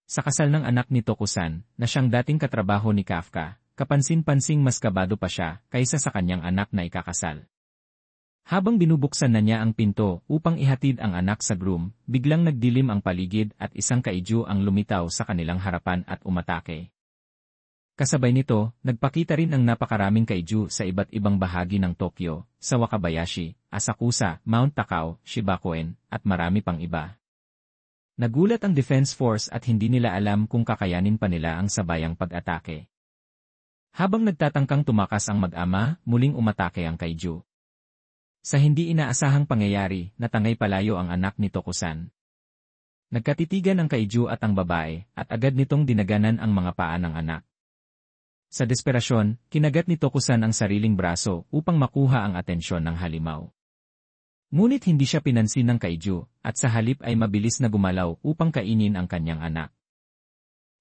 Sa kasal ng anak ni Tokusan, na siyang dating katrabaho ni Kafka, kapansin-pansing mas kabado pa siya kaysa sa kanyang anak na ikakasal. Habang binubuksan na niya ang pinto upang ihatid ang anak sa groom, biglang nagdilim ang paligid at isang kaiju ang lumitaw sa kanilang harapan at umatake. Kasabay nito, nagpakita rin ang napakaraming kaiju sa iba't ibang bahagi ng Tokyo, sa Wakabayashi, Asakusa, Mount Takao, Shibakoen, at marami pang iba. Nagulat ang Defense Force at hindi nila alam kung kakayanin pa nila ang sabayang pag-atake. Habang nagtatangkang tumakas ang mag-ama, muling umatake ang kaiju. Sa hindi inaasahang pangyayari, natangay palayo ang anak ni Tokusan. Nagkatitigan ang kaiju at ang babae, at agad nitong dinaganan ang mga paa ng anak. Sa desperasyon, kinagat ni Tokusan ang sariling braso upang makuha ang atensyon ng halimaw. Ngunit hindi siya pinansin ng kaiju, at sa halip ay mabilis na gumalaw upang kainin ang kanyang anak.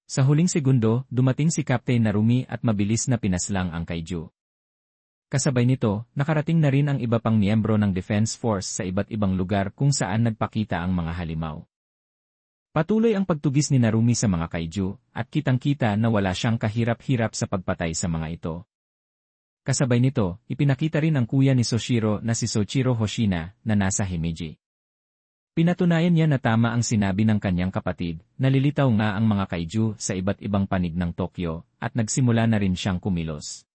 Sa huling segundo, dumating si Captain Narumi at mabilis na pinaslang ang kaiju. Kasabay nito, nakarating na rin ang iba pang miyembro ng Defense Force sa iba't ibang lugar kung saan nagpakita ang mga halimaw. Patuloy ang pagtugis ni Narumi sa mga kaiju, at kitang-kita na wala siyang kahirap-hirap sa pagpatay sa mga ito. Kasabay nito, ipinakita rin ang kuya ni Soshiro na si Soichiro Hoshina na nasa Himeji. Pinatunayan niya na tama ang sinabi ng kanyang kapatid, nalilitaw nga ang mga kaiju sa iba't ibang panig ng Tokyo, at nagsimula na rin siyang kumilos.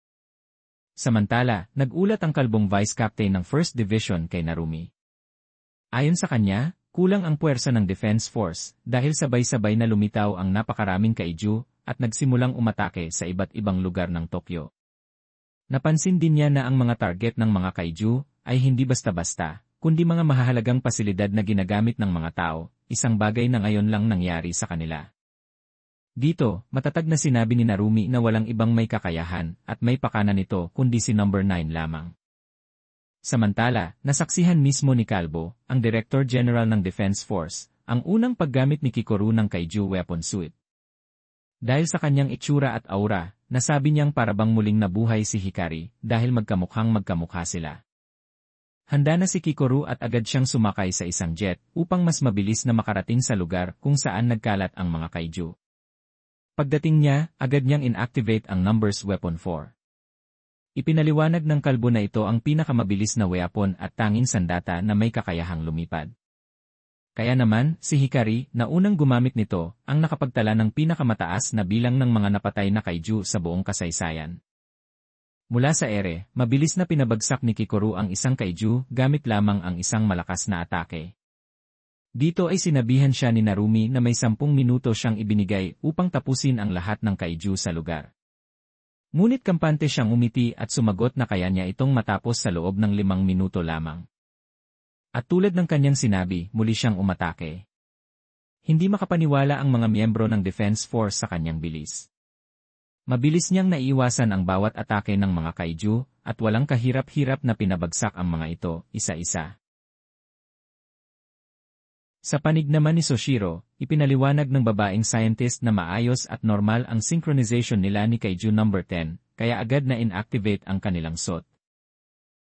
Samantala, nagulat ang kalbong Vice Captain ng 1st Division kay Narumi. Ayon sa kanya, kulang ang puwersa ng Defense Force dahil sabay-sabay na lumitaw ang napakaraming kaiju at nagsimulang umatake sa iba't ibang lugar ng Tokyo. Napansin din niya na ang mga target ng mga kaiju ay hindi basta-basta, kundi mga mahahalagang pasilidad na ginagamit ng mga tao, isang bagay na ngayon lang nangyari sa kanila. Dito, matatag na sinabi ni Narumi na walang ibang may kakayahan at may pakana nito kundi si No. 9 lamang. Samantala, nasaksihan mismo ni Calvo, ang Director General ng Defense Force, ang unang paggamit ni Kikoru ng kaiju weapon suit. Dahil sa kanyang itsura at aura, nasabi niyang parabang muling nabuhay si Hikari dahil magkamukhang magkamukha sila. Handa na si Kikoru at agad siyang sumakay sa isang jet upang mas mabilis na makarating sa lugar kung saan nagkalat ang mga kaiju. Pagdating niya, agad niyang inactivate ang Numbers Weapon 4. Ipinaliwanag ng kalbo na ito ang pinakamabilis na weapon at tanging sandata na may kakayahang lumipad. Kaya naman, si Hikari, na unang gumamit nito, ang nakapagtala ng pinakamataas na bilang ng mga napatay na kaiju sa buong kasaysayan. Mula sa ere, mabilis na pinabagsak ni Kikoru ang isang kaiju gamit lamang ang isang malakas na atake. Dito ay sinabihan siya ni Narumi na may 10 minuto siyang ibinigay upang tapusin ang lahat ng kaiju sa lugar. Ngunit kampante siyang umiti at sumagot na kaya niya itong matapos sa loob ng 5 minuto lamang. At tulad ng kanyang sinabi, muli siyang umatake. Hindi makapaniwala ang mga miyembro ng Defense Force sa kanyang bilis. Mabilis niyang naiiwasan ang bawat atake ng mga kaiju at walang kahirap-hirap na pinabagsak ang mga ito, isa-isa. Sa panig naman ni Soshiro, ipinaliwanag ng babaeng scientist na maayos at normal ang synchronization nila ni Kaiju No. 10, kaya agad na inactivate ang kanilang SOT.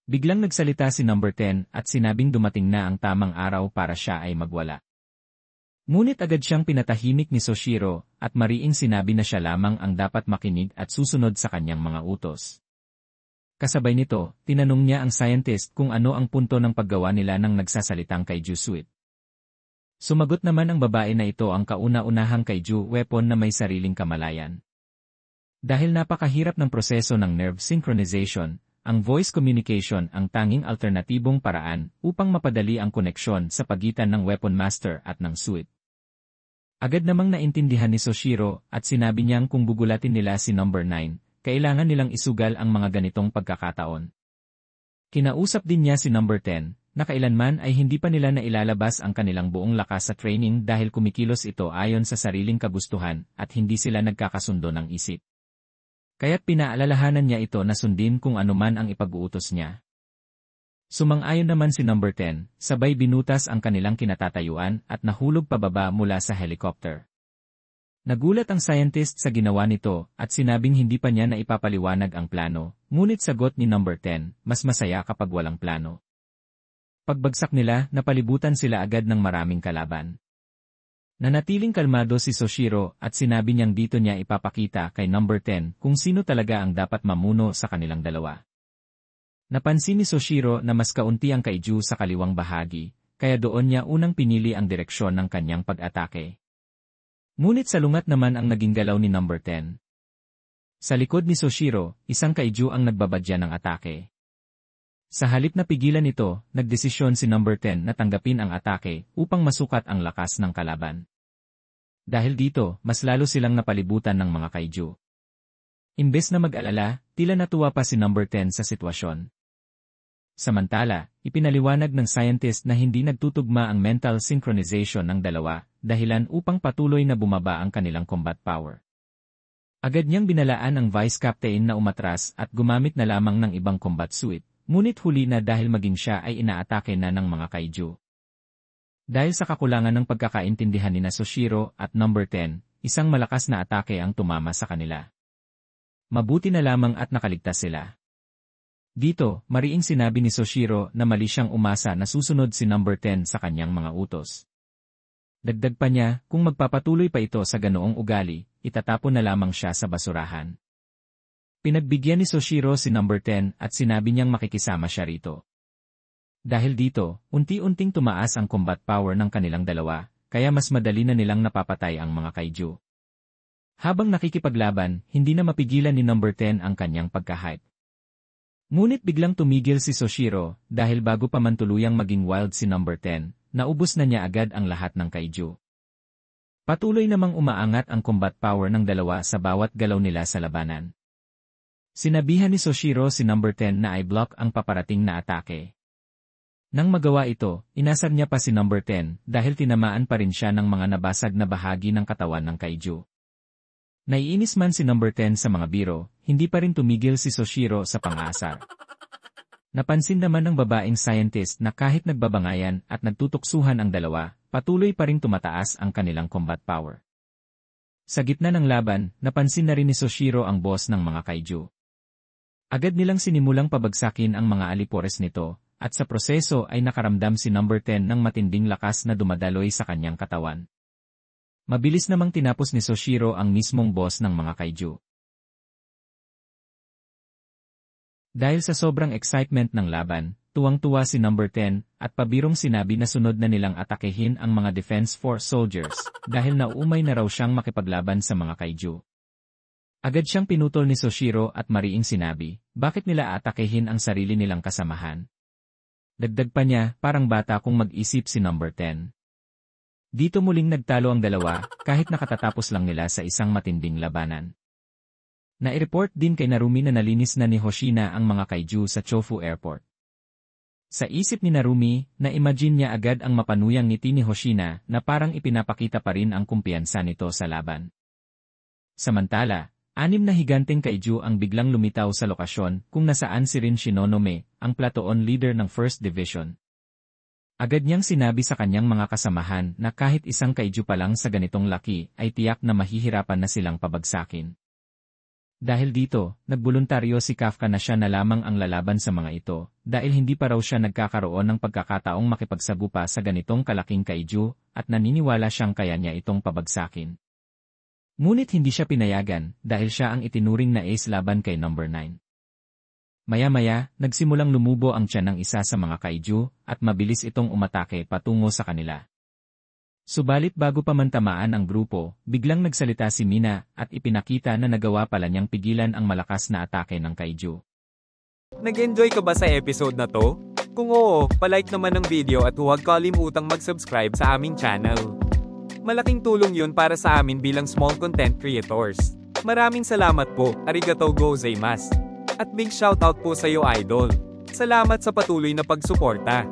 Biglang nagsalita si No. 10 at sinabing dumating na ang tamang araw para siya ay magwala. Ngunit agad siyang pinatahimik ni Soshiro at mariing sinabi na siya lamang ang dapat makinig at susunod sa kanyang mga utos. Kasabay nito, tinanong niya ang scientist kung ano ang punto ng paggawa nila ng nagsasalitang Kaiju suit. Sumagot naman ang babae na ito ang kauna-unahang kaiju weapon na may sariling kamalayan. Dahil napakahirap ng proseso ng nerve synchronization, ang voice communication ang tanging alternatibong paraan upang mapadali ang koneksyon sa pagitan ng weapon master at ng suit. Agad namang naintindihan ni Soshiro at sinabi niyang kung gugulatin nila si No. 9, kailangan nilang isugal ang mga ganitong pagkakataon. Kinausap din niya si No. 10, na kailanman ay hindi pa nila nailalabas ang kanilang buong lakas sa training dahil kumikilos ito ayon sa sariling kagustuhan at hindi sila nagkakasundo ng isip. Kaya't pinaalalahanan niya ito na sundin kung anuman ang ipag-uutos niya. Sumang-ayon naman si No. 10, sabay binutas ang kanilang kinatatayuan at nahulog pababa mula sa helicopter. Nagulat ang scientist sa ginawa nito at sinabing hindi pa niya na ipapaliwanag ang plano, ngunit sagot ni No. 10, mas masaya kapag walang plano. Pagbagsak nila, napalibutan sila agad ng maraming kalaban. Nanatiling kalmado si Soshiro at sinabi niyang dito niya ipapakita kay number 10 kung sino talaga ang dapat mamuno sa kanilang dalawa. Napansin ni Soshiro na mas kaunti ang kaiju sa kaliwang bahagi, kaya doon niya unang pinili ang direksyon ng kanyang pag-atake. Ngunit salungat naman ang naging galaw ni number 10. Sa likod ni Soshiro, isang kaiju ang nagbabadya ng atake. Sa halip na pigilan ito, nagdesisyon si number 10 na tanggapin ang atake upang masukat ang lakas ng kalaban. Dahil dito, mas lalo silang napalibutan ng mga kaiju. Imbes na mag-alala, tila natuwa pa si number 10 sa sitwasyon. Samantala, ipinaliwanag ng scientist na hindi nagtutugma ang mental synchronization ng dalawa, dahilan upang patuloy na bumaba ang kanilang combat power. Agad niyang binalaan ang vice captain na umatras at gumamit na lamang ng ibang combat suit, ngunit huli na dahil maging siya ay inaatake na ng mga kaiju. Dahil sa kakulangan ng pagkakaintindihan ni Soshiro at number 10, isang malakas na atake ang tumama sa kanila. Mabuti na lamang at nakaligtas sila. Dito, mariing sinabi ni Soshiro na mali siyang umasa na susunod si number 10 sa kanyang mga utos. Dagdag pa niya, kung magpapatuloy pa ito sa ganoong ugali, itatapon na lamang siya sa basurahan. Pinagbigyan ni Soshiro si number 10 at sinabi niyang makikisama siya rito. Dahil dito, unti-unting tumaas ang combat power ng kanilang dalawa, kaya mas madali na nilang napapatay ang mga kaiju. Habang nakikipaglaban, hindi na mapigilan ni number 10 ang kanyang pagka-hype. Ngunit biglang tumigil si Soshiro dahil bago pa man tuluyang maging wild si number 10, naubos na niya agad ang lahat ng kaiju. Patuloy namang umaangat ang combat power ng dalawa sa bawat galaw nila sa labanan. Sinabihan ni Soshiro si number 10 na i-block ang paparating na atake. Nang magawa ito, inasar niya pa si number 10 dahil tinamaan pa rin siya ng mga nabasag na bahagi ng katawan ng kaiju. Naiinis man si number 10 sa mga biro, hindi pa rin tumigil si Soshiro sa pang-aasar. Napansin naman ng babaeng scientist na kahit nagbabangayan at nagtutuksuhan ang dalawa, patuloy pa rin tumataas ang kanilang combat power. Sa gitna ng laban, napansin na rin ni Soshiro ang boss ng mga kaiju. Agad nilang sinimulang pabagsakin ang mga alipores nito, at sa proseso ay nakaramdam si number 10 ng matinding lakas na dumadaloy sa kanyang katawan. Mabilis namang tinapos ni Soshiro ang mismong boss ng mga kaiju. Dahil sa sobrang excitement ng laban, tuwang-tuwa si number 10 at pabirong sinabi na sunod na nilang atakehin ang mga Defense Force soldiers dahil nauumay na raw siyang makipaglaban sa mga kaiju. Agad siyang pinutol ni Soshiro at mariing sinabi, bakit nila atakehin ang sarili nilang kasamahan? Dagdag pa niya, parang bata kung mag-isip si number 10. Dito muling nagtalo ang dalawa, kahit nakatatapos lang nila sa isang matinding labanan. Nai-report din kay Narumi na nalinis na ni Hoshina ang mga kaiju sa Chofu Airport. Sa isip ni Narumi, na-imagine niya agad ang mapanuyang ngiti ni Hoshina na parang ipinapakita pa rin ang kumpiyansa nito sa laban. Samantala, 6 na higanteng kaiju ang biglang lumitaw sa lokasyon kung nasaan si Rin Shinonome, ang platoon leader ng 1st Division. Agad niyang sinabi sa kanyang mga kasamahan na kahit isang kaiju pa lang sa ganitong laki ay tiyak na mahihirapan na silang pabagsakin. Dahil dito, nagboluntaryo si Kafka na siya na lamang ang lalaban sa mga ito, dahil hindi pa raw siya nagkakaroon ng pagkakataong makipagsabupa sa ganitong kalaking kaiju, at naniniwala siyang kaya niya itong pabagsakin. Ngunit hindi siya pinayagan dahil siya ang itinuring na ace laban kay number 9. Maya-maya, nagsimulang lumubo ang tiyan ng isa sa mga kaiju at mabilis itong umatake patungo sa kanila. Subalit bago pa man tamaan ang grupo, biglang nagsalita si Mina at ipinakita na nagawa pala niyang pigilan ang malakas na atake ng kaiju. Nag-enjoy ka ba sa episode na to? Kung oo, palike naman ng video at huwag kalimutang mag-subscribe sa aming channel. Malaking tulong yun para sa amin bilang small content creators. Maraming salamat po, arigatou gozaimasu. At big shoutout po sa iyo idol. Salamat sa patuloy na pagsuporta.